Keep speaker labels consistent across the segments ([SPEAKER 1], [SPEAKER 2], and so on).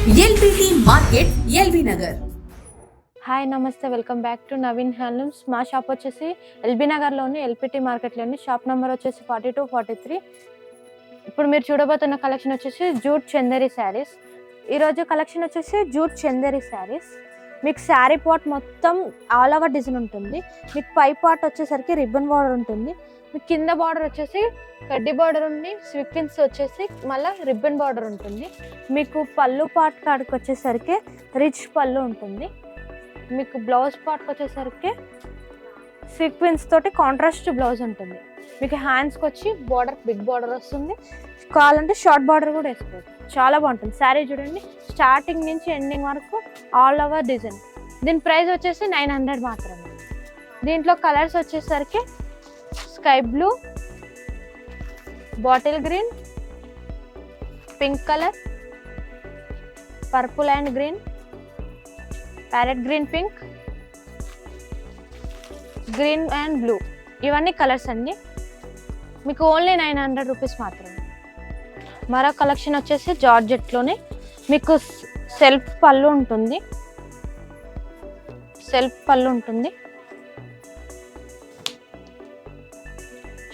[SPEAKER 1] LBT market LB Nagar.
[SPEAKER 2] హాయ్ నమస్తే, welcome back to Naveen handlooms. మా షాప్ వచ్చేసి ఎల్బీ నగర్లోని ఎల్పిటి మార్కెట్లోని షాప్ నెంబర్ వచ్చేసి 42, 43. ఇప్పుడు మీరు చూడబోతున్న కలెక్షన్ వచ్చేసి జూట్ చందేరి శారీస్. ఈరోజు కలెక్షన్ వచ్చేసి జూట్ చందేరి శారీస్. మీకు శారీ పార్ట్ మొత్తం ఆల్ ఓవర్ డిజైన్ ఉంటుంది. మీకు పై పార్ట్ వచ్చేసరికి రిబ్బన్ బార్డర్ ఉంటుంది. మీకు కింద బార్డర్ వచ్చేసి కడ్డీ బార్డర్ ఉంది, స్విక్కిన్స్ వచ్చేసి మళ్ళీ రిబ్బన్ బార్డర్ ఉంటుంది. మీకు పళ్ళు పార్ట్ కాడికి వచ్చేసరికి రిచ్ పళ్ళు ఉంటుంది. మీకు బ్లౌజ్ పార్ట్కి వచ్చేసరికి సీక్వెన్స్ తోటి కాంట్రాస్ట్ బ్లౌజ్ ఉంటుంది. మీకు హ్యాండ్స్కి వచ్చి బార్డర్ బిగ్ బార్డర్ వస్తుంది. కావాలంటే షార్ట్ బార్డర్ కూడా వేసుకోవచ్చు. చాలా బాగుంటుంది శారీ. చూడండి, స్టార్టింగ్ నుంచి ఎండింగ్ వరకు ఆల్ ఓవర్ డిజైన్. దీని ప్రైస్ వచ్చేసి 900 మాత్రమే. దీంట్లో కలర్స్ వచ్చేసరికి sky blue, bottle green, pink colour, purple and green, parrot green, pink, green and blue, ఇవన్నీ కలర్స్ అండి. మీకు ఓన్లీ 900 రూపీస్ మాత్రమే. మరో కలెక్షన్ వచ్చేసి జార్జెట్లోనే మీకు సెల్ఫ్ పళ్ళు ఉంటుంది. సెల్ఫ్ పళ్ళు ఉంటుంది,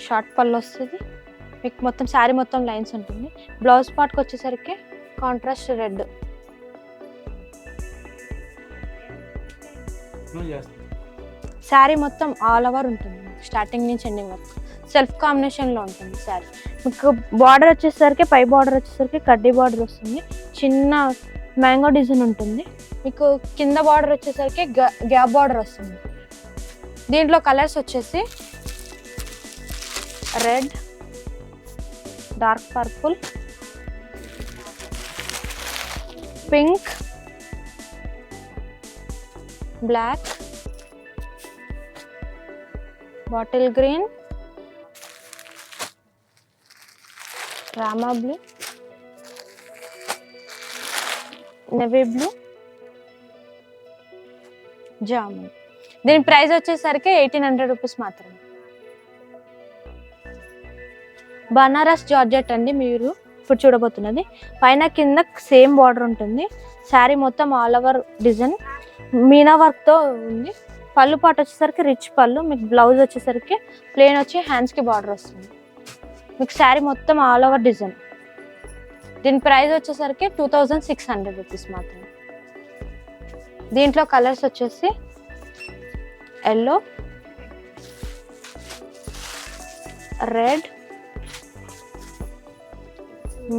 [SPEAKER 2] షార్ట్ పళ్ళు వస్తుంది. మీకు మొత్తం శారీ మొత్తం లైన్స్ ఉంటుంది. బ్లౌజ్ పార్ట్కి వచ్చేసరికి కాంట్రాస్ట్ రెడ్. శారీ మొత్తం ఆల్ ఓవర్ ఉంటుంది. స్టార్టింగ్ నుంచి ఎండింగ్ వరకు సెల్ఫ్ కాంబినేషన్లో ఉంటుంది శారీ. మీకు బార్డర్ వచ్చేసరికి పై బార్డర్ వచ్చేసరికి కడ్డీ బార్డర్ వస్తుంది. చిన్న మ్యాంగో డిజైన్ ఉంటుంది. మీకు కింద బార్డర్ వచ్చేసరికి గ్యాప్ బార్డర్ వస్తుంది. దీంట్లో కలర్స్ వచ్చేసి red, dark purple, pink, black, bottle green, రామా బ్లూ, నేవీ బ్లూ, జామున్. దీని ప్రైస్ వచ్చేసరికి 1800 రూపీస్ మాత్రమే. బనారస్ జార్జెట్ అండి మీరు ఇప్పుడు చూడబోతున్నది. పైన కింద సేమ్ బార్డర్ ఉంటుంది. శారీ మొత్తం ఆల్ ఓవర్ డిజైన్ మీనా వర్క్తో ఉంది. పళ్ళు పాటు వచ్చేసరికి రిచ్ పళ్ళు. మీకు బ్లౌజ్ వచ్చేసరికి ప్లెయిన్ వచ్చి హ్యాండ్స్కి బార్డర్ వస్తుంది. మీకు శారీ మొత్తం ఆల్ ఓవర్ డిజైన్. దీని ప్రైస్ వచ్చేసరికి 2600 రూపీస్ మాత్రమే. దీంట్లో కలర్స్ వచ్చేసి yellow, red,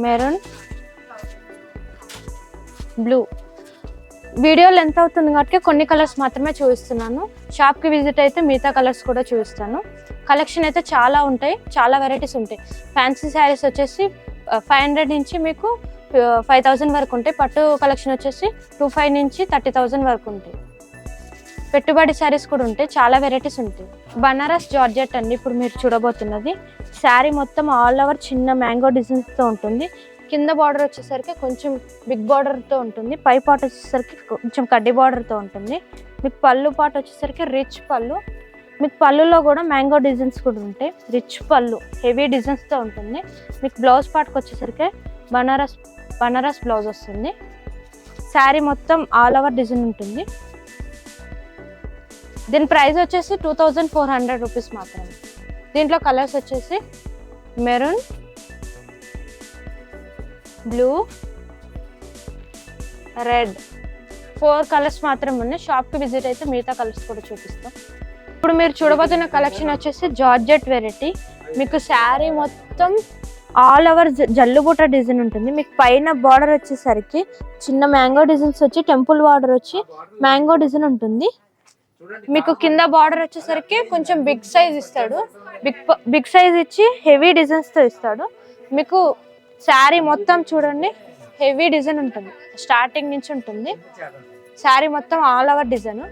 [SPEAKER 2] maroon, blue. Video length అవుతుంది కాబట్టి కొన్ని కలర్స్ మాత్రమే చూపిస్తున్నాను. షాప్కి విజిట్ అయితే మిగతా కలర్స్ కూడా చూపిస్తాను. కలెక్షన్ అయితే చాలా ఉంటాయి, చాలా వెరైటీస్ ఉంటాయి. ఫ్యాన్సీ శారీస్ వచ్చేసి 500 నుంచి మీకు 5000 వరకు ఉంటాయి. పట్టు కలెక్షన్ వచ్చేసి 25 నుంచి 30,000 వరకు ఉంటాయి. పెట్టుబడి శారీస్ కూడా ఉంటాయి, చాలా వెరైటీస్ ఉంటాయి. బనారస్ జార్జెట్ అండి ఇప్పుడు మీరు చూడబోతున్నది. శారీ మొత్తం ఆల్ ఓవర్ చిన్న మ్యాంగో డిజైన్స్తో ఉంటుంది. కింద బార్డర్ వచ్చేసరికి కొంచెం బిగ్ బార్డర్తో ఉంటుంది. పై పార్ట్ వచ్చేసరికి కొంచెం కడ్డీ బార్డర్తో ఉంటుంది. మీకు పళ్ళు పార్ట్ వచ్చేసరికి రిచ్ పళ్ళు. మీకు పళ్ళులో కూడా మ్యాంగో డిజైన్స్ కూడా ఉంటాయి. రిచ్ పళ్ళు హెవీ డిజైన్స్తో ఉంటుంది. మీకు బ్లౌజ్ పార్ట్కి వచ్చేసరికి బనారస్ బ్లౌజ్ వస్తుంది. శారీ మొత్తం ఆల్ ఓవర్ డిజైన్ ఉంటుంది. దీని ప్రైస్ వచ్చేసి 2400 రూపీస్ మాత్రమే. దీంట్లో కలర్స్ వచ్చేసి మెరూన్, బ్లూ, రెడ్, 4 కలర్స్ మాత్రం ఉన్నాయి. షాప్కి విజిట్ అయితే మిగతా కలర్స్ కూడా చూపిస్తాం. ఇప్పుడు మీరు చూడబోతున్న కలెక్షన్ వచ్చేసి జార్జెట్ వెరైటీ. మీకు శారీ మొత్తం ఆల్ ఓవర్ జల్లుబుట్ట డిజైన్ ఉంటుంది. మీకు పైన బార్డర్ వచ్చేసరికి చిన్న మ్యాంగో డిజైన్స్ వచ్చి టెంపుల్ బార్డర్ వచ్చి మ్యాంగో డిజైన్ ఉంటుంది. మీకు కింద బార్డర్ వచ్చేసరికి కొంచెం బిగ్ సైజ్ ఇస్తాడు. బిగ్ సైజ్ ఇచ్చి హెవీ డిజైన్స్తో ఇస్తాడు. మీకు శారీ మొత్తం చూడండి హెవీ డిజైన్ ఉంటుంది. స్టార్టింగ్ నుంచి ఉంటుంది. శారీ మొత్తం ఆల్ ఓవర్ డిజైన్.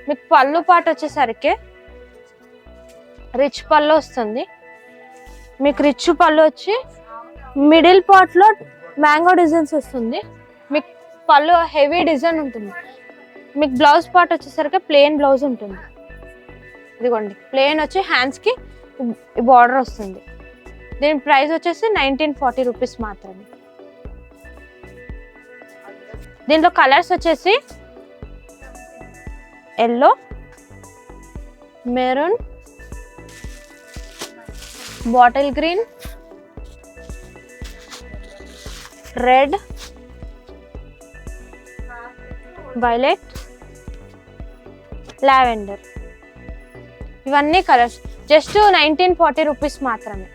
[SPEAKER 2] మీకు పళ్ళు పాట వచ్చేసరికి రిచ్ పళ్ళు వస్తుంది. మీకు రిచ్ పళ్ళు వచ్చి మిడిల్ పార్ట్లో మ్యాంగో డిజైన్స్ వస్తుంది. మీకు పళ్ళు హెవీ డిజైన్ ఉంటుంది. మీకు బ్లౌజ్ పార్ట్ వచ్చేసరికి ప్లెయిన్ బ్లౌజ్ ఉంటుంది. ఇదిగోండి ప్లెయిన్ వచ్చి హ్యాండ్స్కి బార్డర్ వస్తుంది. దీని ప్రైస్ వచ్చేసి 1940 రూపీస్ మాత్రమే. దీంట్లో కలర్స్ వచ్చేసి yellow, maroon, bottle green, red, violet, lavender. ఇవన్నీ కలర్స్ జస్ట్ 1940 రూపీస్ మాత్రమే.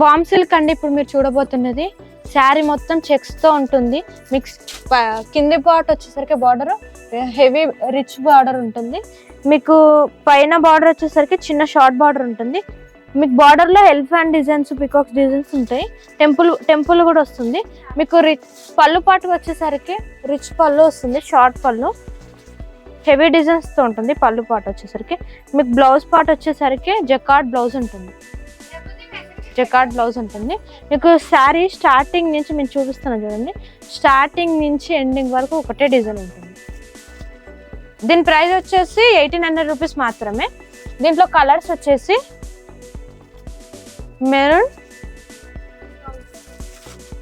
[SPEAKER 2] వామ్ సిల్క్ అండి ఇప్పుడు మీరు చూడబోతున్నది. శారీ మొత్తం చెక్స్తో ఉంటుంది. మిక్స్ కింది పార్ట్ వచ్చేసరికి బార్డర్ హెవీ రిచ్ బార్డర్ ఉంటుంది. మీకు పైన బార్డర్ వచ్చేసరికి చిన్న షార్ట్ బార్డర్ ఉంటుంది. మీకు బార్డర్లో ఎలిఫెంట్ డిజైన్స్, పికాక్స్ డిజైన్స్ ఉంటాయి. టెంపుల్ కూడా వస్తుంది. మీకు పళ్ళు పాటు వచ్చేసరికి రిచ్ పళ్ళు వస్తుంది, షార్ట్ పళ్ళు హెవీ డిజైన్స్తో ఉంటుంది. పళ్ళు పాటు వచ్చేసరికి మీకు బ్లౌజ్ పార్ట్ వచ్చేసరికి జకార్డ్ బ్లౌజ్ ఉంటుంది. మీకు శారీ స్టార్టింగ్ నుంచి నేను చూపిస్తున్నాను చూడండి. స్టార్టింగ్ నుంచి ఎండింగ్ వరకు ఒకటే డిజైన్ ఉంటుంది. దీని ప్రైస్ వచ్చేసి 1800 రూపీస్ మాత్రమే. దీంట్లో కలర్స్ వచ్చేసి మెరూన్,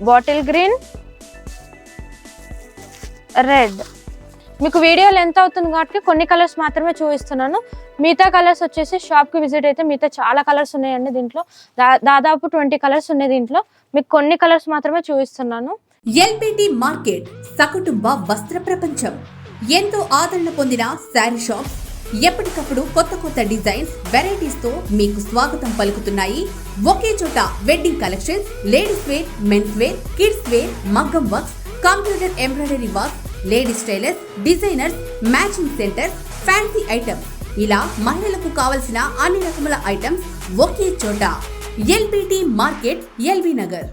[SPEAKER 2] బాటిల్ గ్రీన్, రెడ్. మీకు వీడియో లెంత్ అవుతుంది కాబట్టి కొన్ని కలర్స్ మాత్రమే చూపిస్తున్నాను. మిగతా కలర్స్ వచ్చేసి షాప్కి విజిట్ అయితే మిగతా చాలా కలర్స్ ఉన్నాయండి. దీంట్లో దాదాపు 20 కలర్స్ ఉన్నాయి. దీంట్లో మీకు కొన్ని కలర్స్ మాత్రమే చూపిస్తున్నాను.
[SPEAKER 1] ఎల్పిటి మార్కెట్ సకుటుంబ వస్త్ర ప్రపంచం. ఎంతో ఆదరణ పొందిన శారీ షాప్ ఎప్పటికప్పుడు కొత్త డిజైన్స్, వెరైటీస్ తో మీకు స్వాగతం పలుకుతున్నాయి. ఒకే చోట wedding collections, ladies wear, men's wear, kids wear, మగ్గం works, computer embroidery work, ladies tailors, designers, matching centre, fancy items, ఇలా మహిళలకు కావలసిన అన్ని రకముల ఐటమ్స్ ఒకే చోట. LPT market, LB Nagar.